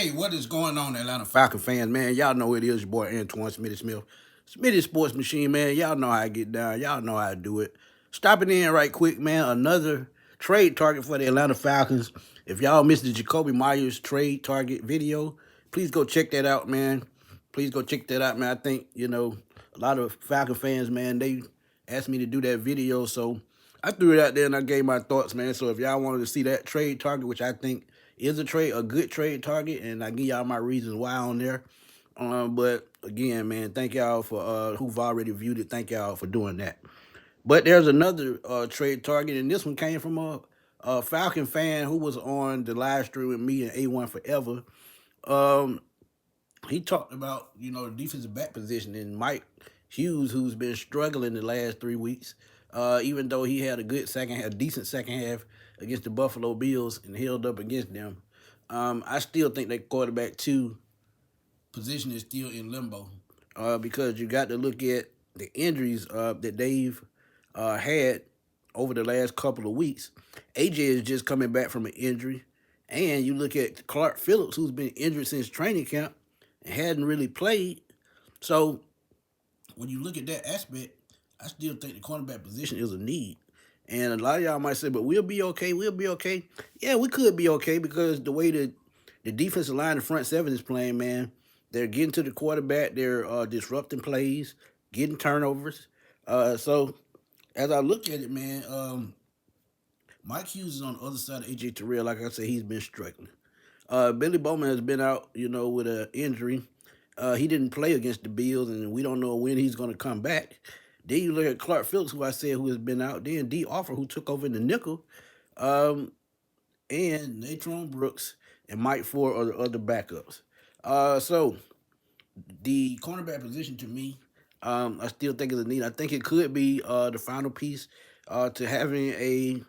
Hey, what is going on, Atlanta Falcon fans, man? Y'all know it is your boy Antoine Smitty Smith. Smitty Sports Machine, man. Y'all know how I get down. Y'all know how I do it. Stopping in right quick, man. Another trade target for the Atlanta Falcons. If y'all missed the Jacoby Myers trade target video, please go check that out, man. Please go check that out, man. I think, a lot of Falcon fans, man, they asked me to do that video, so I threw it out there and I gave my thoughts, man. So if y'all wanted to see that trade target, which I think is a good trade target, and I give y'all my reasons why on there. But again, man, thank y'all for who've already viewed it. Thank y'all for doing that. But there's another trade target, and this one came from a Falcon fan who was on the live stream with me and A1 Forever. Um, he talked about the defensive back position and Mike Hughes, who's been struggling the last 3 weeks. Even though he had a decent second half against the Buffalo Bills and held up against them, I still think that quarterback 2 position is still in limbo, because you got to look at the injuries that they've had over the last couple of weeks. AJ is just coming back from an injury, and you look at Clark Phillips, who's been injured since training camp and hadn't really played. So when you look at that aspect, I still think the cornerback position is a need. And a lot of y'all might say, but we'll be okay. We'll be okay. Yeah, we could be okay because the way the defensive line, the front seven is playing, man, they're getting to the quarterback. They're disrupting plays, getting turnovers. So as I look at it, man, Mike Hughes is on the other side of AJ Terrell. Like I said, he's been struggling. Billy Bowman has been out, with an injury. He didn't play against the Bills, and we don't know when he's going to come back. Then you look at Clark Phillips, who I said who has been out. Then D. Offer, who took over in the nickel, um, and Natron Brooks and Mike Ford are the other backups. So the cornerback position to me, I still think is a need. I think it could be the final piece to having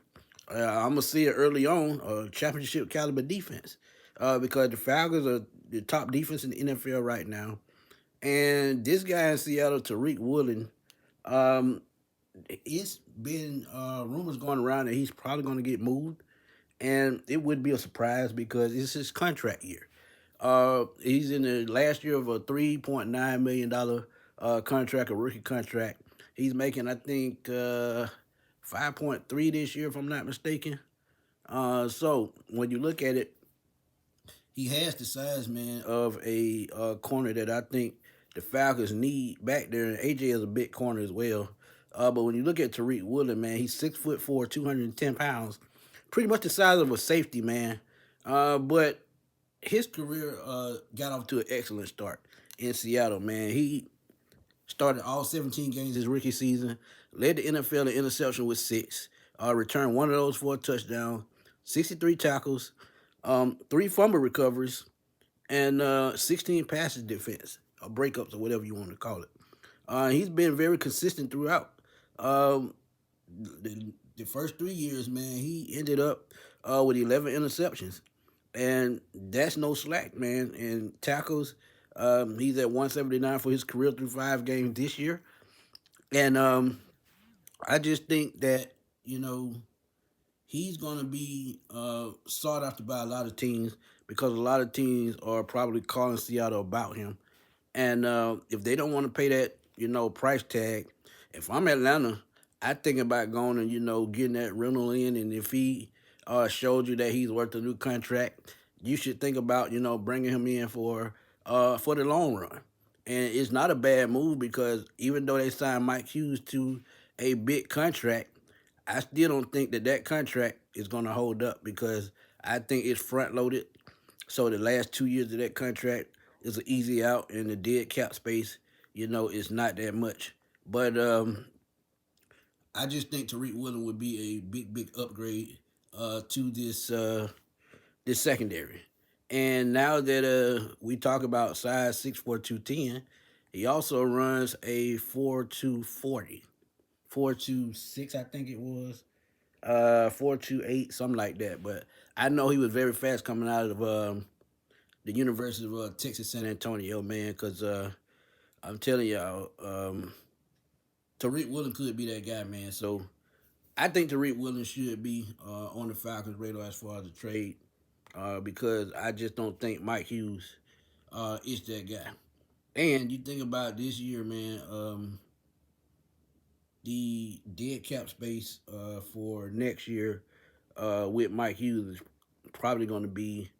I'm gonna see it early on, a championship caliber defense, because the Falcons are the top defense in the NFL right now, and this guy in Seattle, Tariq Woolen, um, it's been rumors going around that he's probably going to get moved, and it would be a surprise because it's his contract year. He's in the last year of a $3.9 million contract, a rookie contract. He's making, I think, 5.3 this year, if I'm not mistaken. So when you look at it, he has the size, man, of a corner that I think the Falcons need back there. And AJ is a big corner as well. But when you look at Tariq Woolen, man, he's 6'4", 210 pounds, pretty much the size of a safety, man. But his career got off to an excellent start in Seattle, man. He started all 17 games his rookie season, led the NFL in interception with 6, returned one of those for a touchdown, 63 tackles, 3 fumble recoveries, and 16 passes defense, or breakups, or whatever you want to call it. He's been very consistent throughout. Um, the first 3 years, man, he ended up with 11 interceptions, and that's no slack, man. And tackles, he's at 179 for his career through 5 games this year, and I just think that you know he's going to be sought after by a lot of teams because a lot of teams are probably calling Seattle about him. And if they don't want to pay that, price tag, if I'm Atlanta, I think about going and, getting that rental in. And if he showed you that he's worth a new contract, you should think about, bringing him in for the long run. And it's not a bad move because even though they signed Mike Hughes to a big contract, I still don't think that contract is going to hold up because I think it's front loaded. So the last 2 years of that contract is an easy out, and the dead cap space, is not that much. But I just think Tariq Woolen would be a big, big upgrade to this secondary. And now that we talk about size 6'4", 210, he also runs a 4.240. 4.26, I think it was. 4.28, something like that. But I know he was very fast coming out of the University of Texas San Antonio, man, because I'm telling y'all, Tariq Woolen could be that guy, man. So I think Tariq Woolen should be on the Falcons' radar as far as the trade because I just don't think Mike Hughes is that guy. And you think about this year, man, the dead cap space for next year with Mike Hughes is probably going to be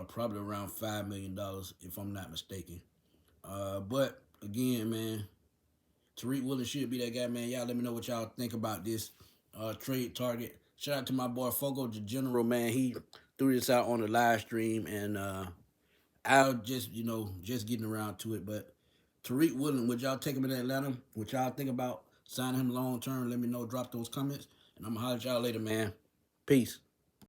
probably around $5 million, if I'm not mistaken. But again, man, Tariq Woolen should be that guy, man. Y'all let me know what y'all think about this trade target. Shout out to my boy Fogo the General, man. He threw this out on the live stream, and I'll just, just getting around to it. But Tariq Woolen, would y'all take him in Atlanta? Would y'all think about signing him long term? Let me know. Drop those comments, and I'm gonna holler at y'all later, man. Peace.